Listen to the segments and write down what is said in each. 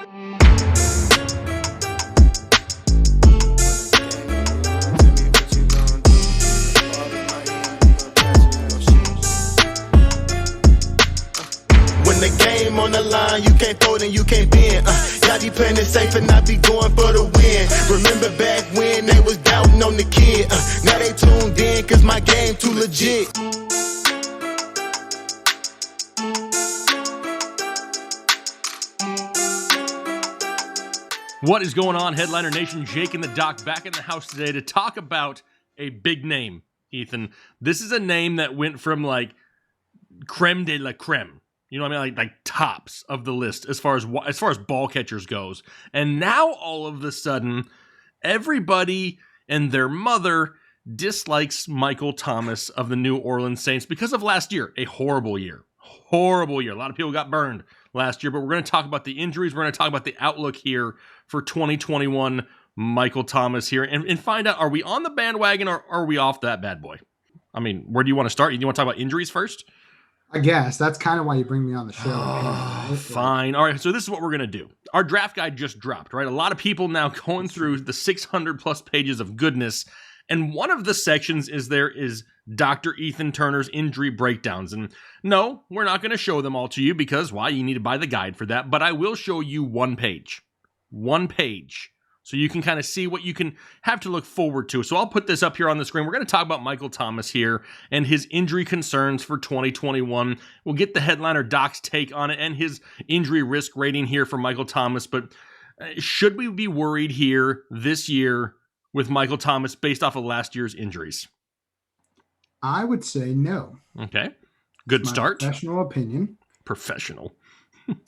When the game on the line, you can't fold and you can't bend. Y'all be playing it safe and I be going for the win. Remember back when they was doubting on the kid. Now they tuned in cause my game too legit. What is going on, Headliner Nation? Jake and the Doc back in the house today to talk about a big name, Ethan. This is a name that went from like creme de la creme. You know what I mean? Like tops of the list as far as ball catchers goes. And now all of a sudden, everybody and their mother dislikes Michael Thomas of the New Orleans Saints because of last year. A horrible year. Horrible year. A lot of people got burned last year, but we're going to talk about the injuries. We're going to talk about the outlook here for 2021 Michael Thomas here and find out, are we on the bandwagon or are we off that bad boy? I mean, where do you want to start? Do you want to talk about injuries first? I guess that's kind of why you bring me on the show. Right? Fine. All right. So this is what we're going to do. Our draft guide just dropped, right? A lot of people now going through the 600 plus pages of goodness. And one of the sections is Dr. Ethan Turner's injury breakdowns. And no, we're not going to show them all to you because why? You need to buy the guide for that. But I will show you one page. So you can kind of see what you can have to look forward to. So I'll put this up here on the screen. We're going to talk about Michael Thomas here and his injury concerns for 2021. We'll get the headliner Doc's take on it and his injury risk rating here for Michael Thomas. But should we be worried here this year with Michael Thomas based off of last year's injuries? I would say no. Okay. Good start. Professional opinion. Professional.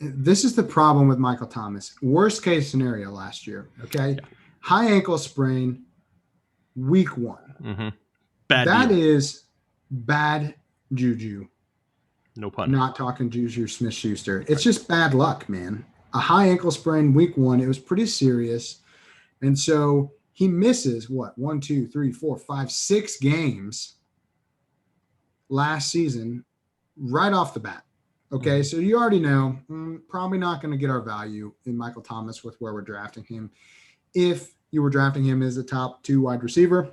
This is the problem with Michael Thomas. Worst case scenario last year, okay? Yeah. High ankle sprain, week 1. Mm-hmm. That is bad juju. No pun. Not talking Juju Smith-Schuster. It's just bad luck, man. A high ankle sprain week 1. It was pretty serious. And so he misses, 1, 2, 3, 4, 5, 6 games last season right off the bat. Okay, so you already know, probably not going to get our value in Michael Thomas with where we're drafting him. If you were drafting him as a top 2 wide receiver,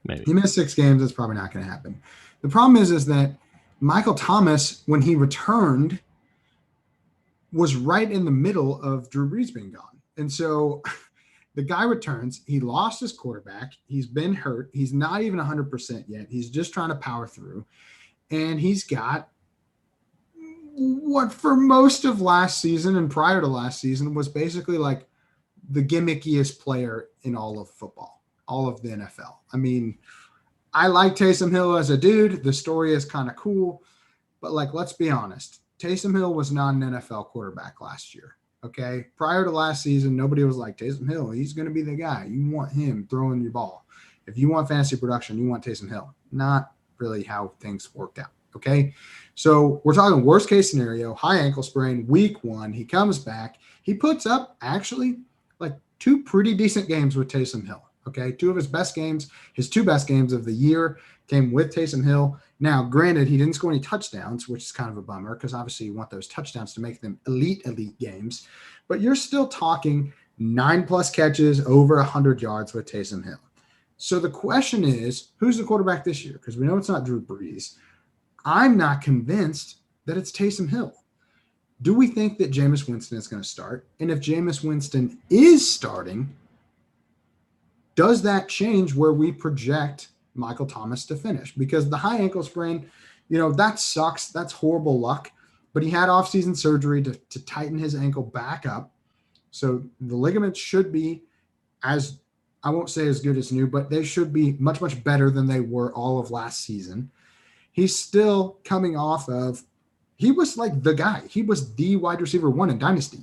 maybe. He missed 6 games. That's probably not going to happen. The problem is that Michael Thomas, when he returned, was right in the middle of Drew Brees being gone. And so the guy returns. He lost his quarterback. He's been hurt. He's not even 100% yet. He's just trying to power through. And he's got what for most of last season and prior to last season was basically like the gimmickiest player in all of football, all of the NFL. I mean, I like Taysom Hill as a dude. The story is kind of cool, but like, let's be honest. Taysom Hill was not an NFL quarterback last year. Okay. Prior to last season, nobody was like Taysom Hill. He's going to be the guy. You want him throwing your ball. If you want fantasy production, you want Taysom Hill. Not really how things worked out. Okay, so we're talking worst case scenario, high ankle sprain, week 1. He comes back. He puts up actually like 2 pretty decent games with Taysom Hill. Okay, 2 of his best games, his 2 best games of the year came with Taysom Hill. Now, granted, he didn't score any touchdowns, which is kind of a bummer because obviously you want those touchdowns to make them elite games. But you're still talking 9+ catches, over 100 yards with Taysom Hill. So the question is, who's the quarterback this year? Because we know it's not Drew Brees. I'm not convinced that it's Taysom Hill. Do we think that Jameis Winston is going to start? And if Jameis Winston is starting, does that change where we project Michael Thomas to finish? Because the high ankle sprain, that sucks. That's horrible luck. But he had offseason surgery to tighten his ankle back up. So the ligaments should be, as I won't say as good as new, but they should be much, much better than they were all of last season. He's still coming off of, he was like the guy. He was the wide receiver 1 in Dynasty.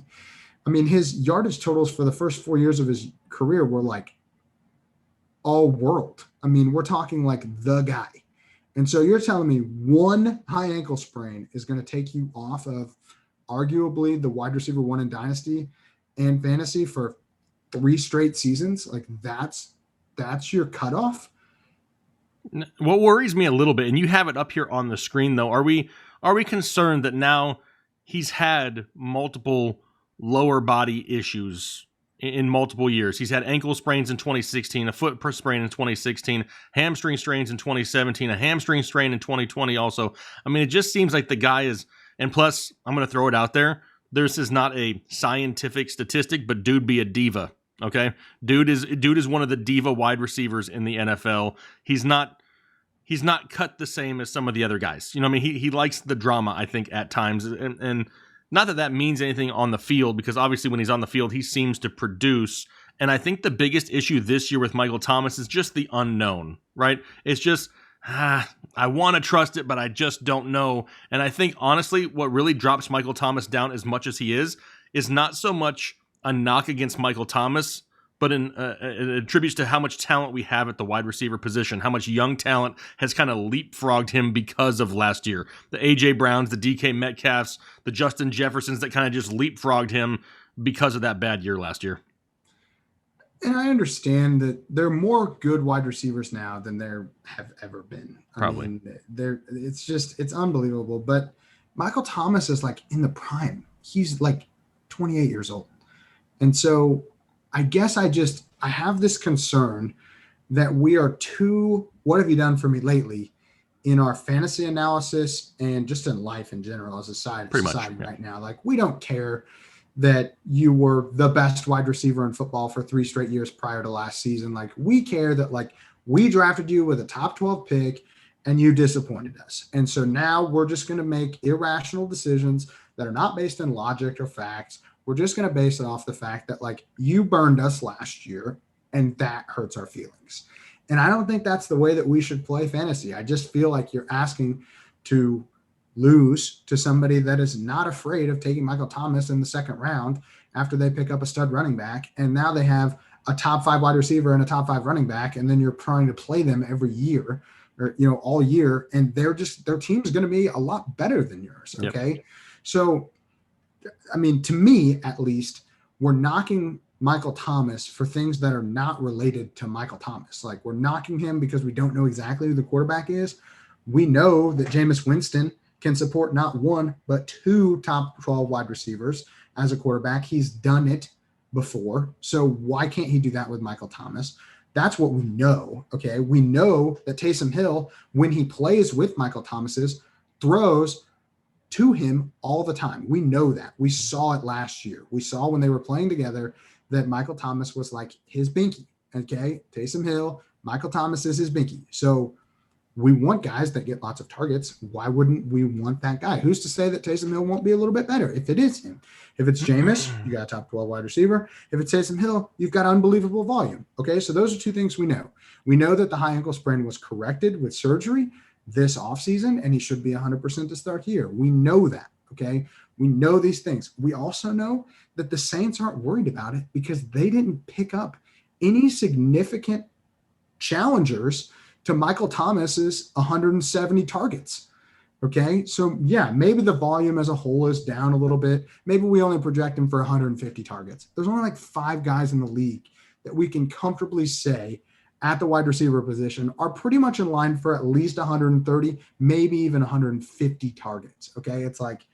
I mean, his yardage totals for the first 4 years of his career were like all world. I mean, we're talking like the guy. And so you're telling me one high ankle sprain is going to take you off of arguably the wide receiver 1 in Dynasty and fantasy for 3 straight seasons? Like that's your cutoff? What worries me a little bit, and you have it up here on the screen, though, are we concerned that now he's had multiple lower body issues in multiple years. He's had ankle sprains in 2016, a foot sprain in 2016, hamstring strains in 2017, a hamstring strain in 2020 also. I mean, it just seems like the guy is, and plus, I'm going to throw it out there, this is not a scientific statistic, but dude be a diva, okay? Dude is one of the diva wide receivers in the NFL. He's not cut the same as some of the other guys. You know what I mean? He likes the drama, I think, at times, and not that means anything on the field, because obviously when he's on the field, he seems to produce. And I think the biggest issue this year with Michael Thomas is just the unknown, right? It's just, I want to trust it, but I just don't know. And I think, honestly, what really drops Michael Thomas down as much as he is not so much a knock against Michael Thomas, but it attributes to how much talent we have at the wide receiver position, how much young talent has kind of leapfrogged him because of last year. The A.J. Browns, the D.K. Metcalfs, the Justin Jeffersons that kind of just leapfrogged him because of that bad year last year. And I understand that there are more good wide receivers now than there have ever been. Probably. I mean, it's unbelievable. But Michael Thomas is like in the prime. He's like 28 years old. And so I guess I have this concern that we are too, what have you done for me lately, in our fantasy analysis and just in life in general as a society right now. Like, we don't care that you were the best wide receiver in football for 3 straight years prior to last season. Like, we care that, like, we drafted you with a top 12 pick and you disappointed us. And so now we're just going to make irrational decisions that are not based in logic or facts. We're just going to base it off the fact that, like, you burned us last year and that hurts our feelings. And I don't think that's the way that we should play fantasy. I just feel like you're asking to lose to somebody that is not afraid of taking Michael Thomas in the second round after they pick up a stud running back. And now they have a top 5 wide receiver and a top 5 running back. And then you're trying to play them every year or, all year. And their team is going to be a lot better than yours. Okay. Yep. So, I mean, to me, at least, we're knocking Michael Thomas for things that are not related to Michael Thomas. Like, we're knocking him because we don't know exactly who the quarterback is. We know that Jameis Winston can support not 1, but 2 top 12 wide receivers as a quarterback. He's done it before. So why can't he do that with Michael Thomas? That's what we know. Okay. We know that Taysom Hill, when he plays with Michael Thomas's, throws to him all the time. We know that. We saw it last year. We saw when they were playing together that Michael Thomas was like his binky. Okay. Taysom Hill, Michael Thomas is his binky. So we want guys that get lots of targets. Why wouldn't we want that guy? Who's to say that Taysom Hill won't be a little bit better if it is him? If it's Jameis, you got a top 12 wide receiver. If it's Taysom Hill, you've got unbelievable volume. Okay, so those are 2 things we know. We know that the high ankle sprain was corrected with surgery this offseason, and he should be 100% to start here. We know that, okay? We know these things. We also know that the Saints aren't worried about it because they didn't pick up any significant challengers to Michael Thomas's 170 targets. Okay. So yeah, maybe the volume as a whole is down a little bit. Maybe we only project him for 150 targets. There's only like 5 guys in the league that we can comfortably say at the wide receiver position are pretty much in line for at least 130, maybe even 150 targets. Okay. It's like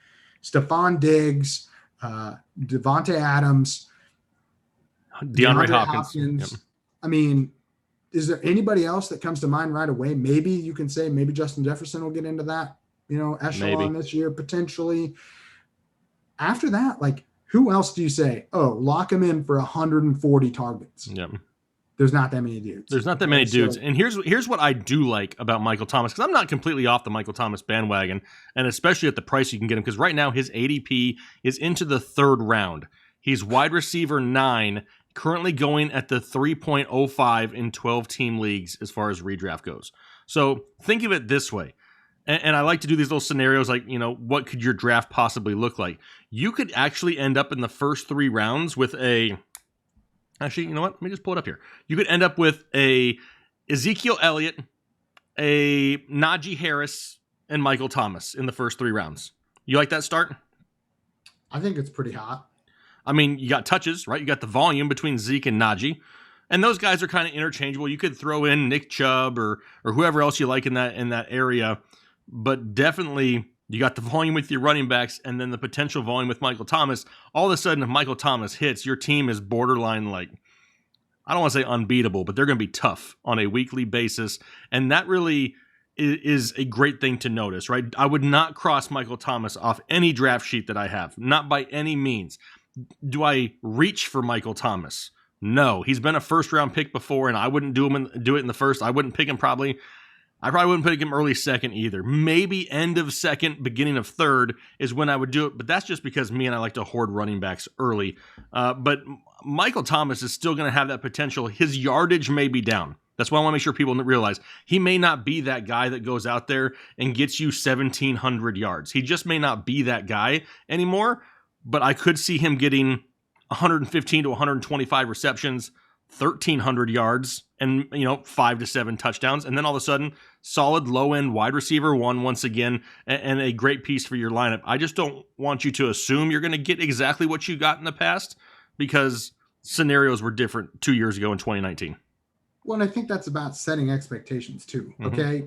Stephon Diggs, Devontae Adams, DeAndre Hopkins. Yep. I mean, is there anybody else that comes to mind right away? Maybe you can say maybe Justin Jefferson will get into that, echelon this year, potentially. After that, like, who else do you say, lock him in for 140 targets? Yep. There's not that many dudes. There's not that many dudes. And here's what I do like about Michael Thomas, because I'm not completely off the Michael Thomas bandwagon, and especially at the price you can get him, because right now his ADP is into the 3rd round. He's wide receiver 9, currently going at the 3.05 in 12-team leagues as far as redraft goes. So think of it this way. And I like to do these little scenarios like, what could your draft possibly look like? You could actually end up in the first 3 rounds with actually, you know what? Let me just pull it up here. You could end up with a Ezekiel Elliott, a Najee Harris, and Michael Thomas in the first 3 rounds. You like that start? I think it's pretty hot. I mean, you got touches, right? You got the volume between Zeke and Najee. And those guys are kind of interchangeable. You could throw in Nick Chubb or whoever else you like in that area. But definitely You got the volume with your running backs and then the potential volume with Michael Thomas. All of a sudden, if Michael Thomas hits, your team is borderline like, I don't want to say unbeatable, but they're going to be tough on a weekly basis. And that really is a great thing to notice, right? I would not cross Michael Thomas off any draft sheet that I have, not by any means. Do I reach for Michael Thomas? No. He's been a first-round pick before, and I wouldn't do it in the first. I wouldn't pick him probably. I probably wouldn't pick him early second either. Maybe end of second, beginning of third is when I would do it, but that's just because me and I like to hoard running backs early. But Michael Thomas is still going to have that potential. His yardage may be down. That's why I want to make sure people realize he may not be that guy that goes out there and gets you 1,700 yards. He just may not be that guy anymore, but I could see him getting 115 to 125 receptions, 1,300 yards, and 5 to 7 touchdowns, and then all of a sudden, solid low-end wide receiver one once again, and a great piece for your lineup. I just don't want you to assume you're going to get exactly what you got in the past, because scenarios were different 2 years ago in 2019. Well, and I think that's about setting expectations too. Okay,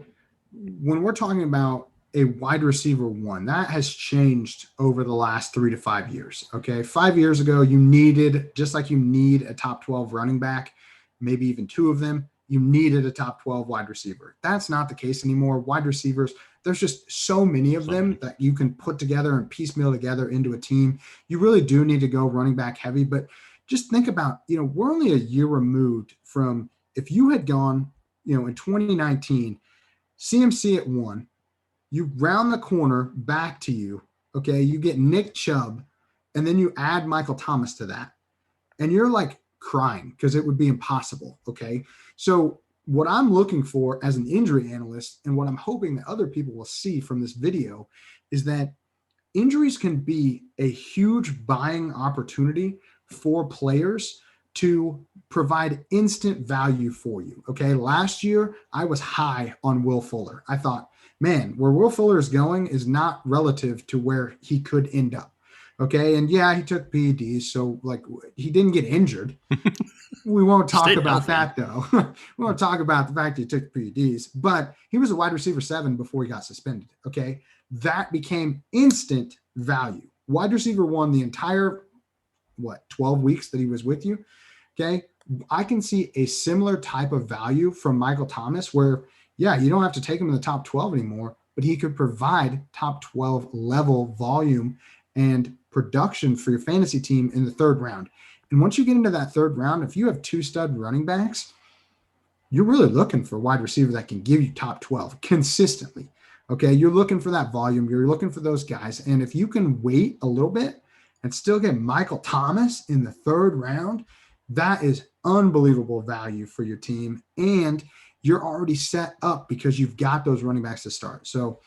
when we're talking about a wide receiver one, that has changed over the last 3 to 5 years. Okay, 5 years ago, you needed, just like you need a top 12 running back, maybe even 2 of them, you needed a top 12 wide receiver. That's not the case anymore. Wide receivers, there's just so many of them that you can put together and piecemeal together into a team. You really do need to go running back heavy, but just think about, we're only a year removed from, if you had gone, in 2019, CMC at 1, you round the corner back to you, okay, you get Nick Chubb, and then you add Michael Thomas to that, and you're like crying because it would be impossible, okay? So what I'm looking for as an injury analyst, and what I'm hoping that other people will see from this video, is that injuries can be a huge buying opportunity for players to provide instant value for you. Okay. Last year, I was high on Will Fuller. I thought, man, where Will Fuller is going is not relative to where he could end up. Okay. And yeah, he took PEDs. So he didn't get injured. We won't talk about that though. We won't talk about the fact that he took PEDs, but he was a wide receiver 7 before he got suspended. Okay. That became instant value. Wide receiver 1, the entire, 12 weeks that he was with you. Okay. I can see a similar type of value from Michael Thomas where, yeah, you don't have to take him in the top 12 anymore, but he could provide top 12 level volume and production for your fantasy team in the 3rd round. And once you get into that 3rd round, if you have 2 stud running backs, you're really looking for a wide receiver that can give you top 12 consistently. Okay. You're looking for that volume. You're looking for those guys. And if you can wait a little bit and still get Michael Thomas in the 3rd round, that is unbelievable value for your team. And you're already set up because you've got those running backs to start. So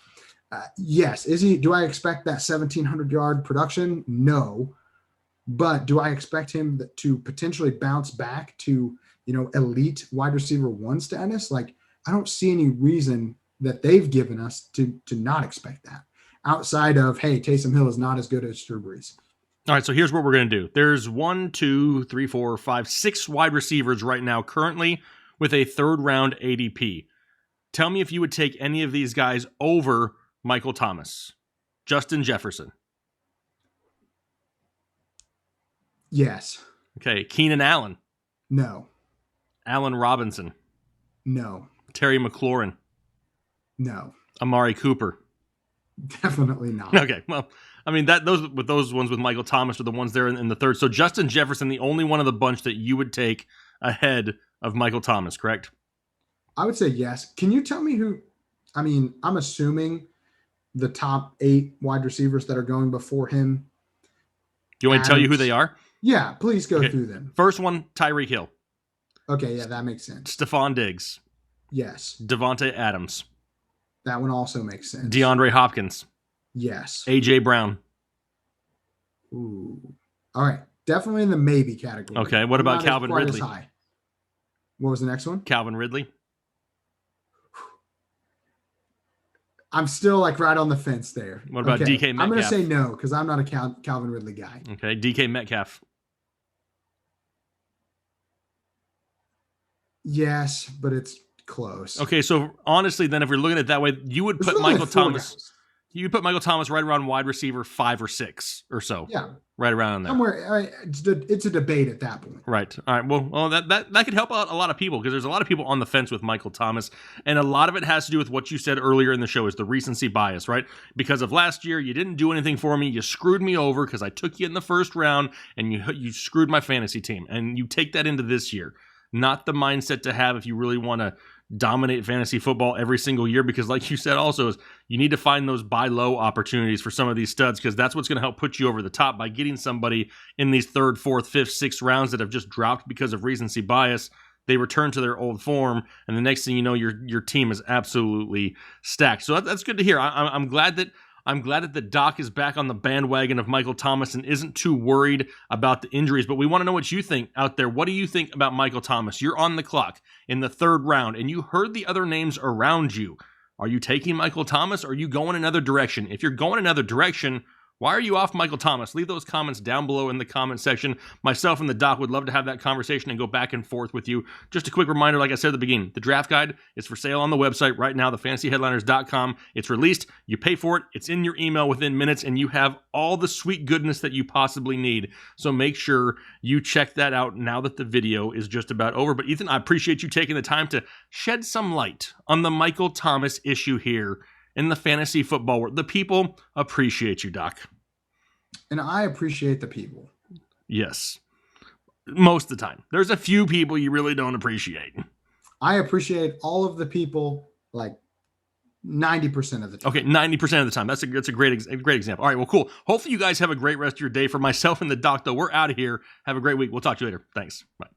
yes, do I expect that 1,700 yard production? No. But do I expect him to potentially bounce back to, elite wide receiver 1 status? I don't see any reason that they've given us to not expect that, outside of, hey, Taysom Hill is not as good as Drew Brees. All right, so here's what we're going to do. There's 1, 2, 3, 4, 5, 6 wide receivers right now currently with a 3rd round ADP. Tell me if you would take any of these guys over Michael Thomas. Justin Jefferson. Yes. Okay, Keenan Allen. No. Allen Robinson. No. Terry McLaurin. No. Amari Cooper. Definitely not. Okay, well, I mean those ones with Michael Thomas are the ones there in the 3rd. So Justin Jefferson, the only one of the bunch that you would take ahead of Michael Thomas, correct? I would say yes. Can you tell me who? I mean, I'm assuming the top 8 wide receivers that are going before him. Do you want me to tell you who they are? Yeah, please go through them. First one, Tyreek Hill. Okay, yeah, that makes sense. Stephon Diggs. Yes. Devontae Adams. That one also makes sense. DeAndre Hopkins. Yes. A.J. Brown. Ooh. All right. Definitely in the maybe category. Okay. What about Calvin Ridley? What was the next one? Calvin Ridley. I'm still right on the fence there. What about DK Metcalf? I'm going to say no because I'm not a Calvin Ridley guy. Okay. DK Metcalf. Yes, but it's close. Okay. So honestly, then if we're looking at it that way, you would put Michael Thomas. You put Michael Thomas right around wide receiver 5 or 6 or so. Yeah. Right around there. Somewhere, it's a debate at that point. Right. All right. Well, that could help out a lot of people because there's a lot of people on the fence with Michael Thomas, and a lot of it has to do with what you said earlier in the show is the recency bias, right? Because of last year, you didn't do anything for me. You screwed me over because I took you in the first round, and you screwed my fantasy team. And you take that into this year. Not the mindset to have if you really want to dominate fantasy football every single year, because like you said also is you need to find those buy low opportunities for some of these studs, because that's what's going to help put you over the top by getting somebody in these 3rd, 4th, 5th, 6th rounds that have just dropped because of recency bias. They return to their old form, and the next thing you know, your team is absolutely stacked. So that's good to hear. I'm glad that the doc is back on the bandwagon of Michael Thomas and isn't too worried about the injuries. But we want to know what you think out there. What do you think about Michael Thomas? You're on the clock in the 3rd round, and you heard the other names around you. Are you taking Michael Thomas, or are you going another direction? If you're going another direction, why are you off Michael Thomas? Leave those comments down below in the comment section. Myself and the doc would love to have that conversation and go back and forth with you. Just a quick reminder, like I said at the beginning, the draft guide is for sale on the website right now, thefantasyheadliners.com. It's released. You pay for it. It's in your email within minutes, and you have all the sweet goodness that you possibly need. So make sure you check that out now that the video is just about over. But Ethan, I appreciate you taking the time to shed some light on the Michael Thomas issue here in the fantasy football world. The people appreciate you, Doc. And I appreciate the people. Yes. Most of the time. There's a few people you really don't appreciate. I appreciate all of the people, like 90% of the time. Okay, 90% of the time. That's a great example. All right, well, cool. Hopefully you guys have a great rest of your day. For myself and the doc, though, we're out of here. Have a great week. We'll talk to you later. Thanks. Bye.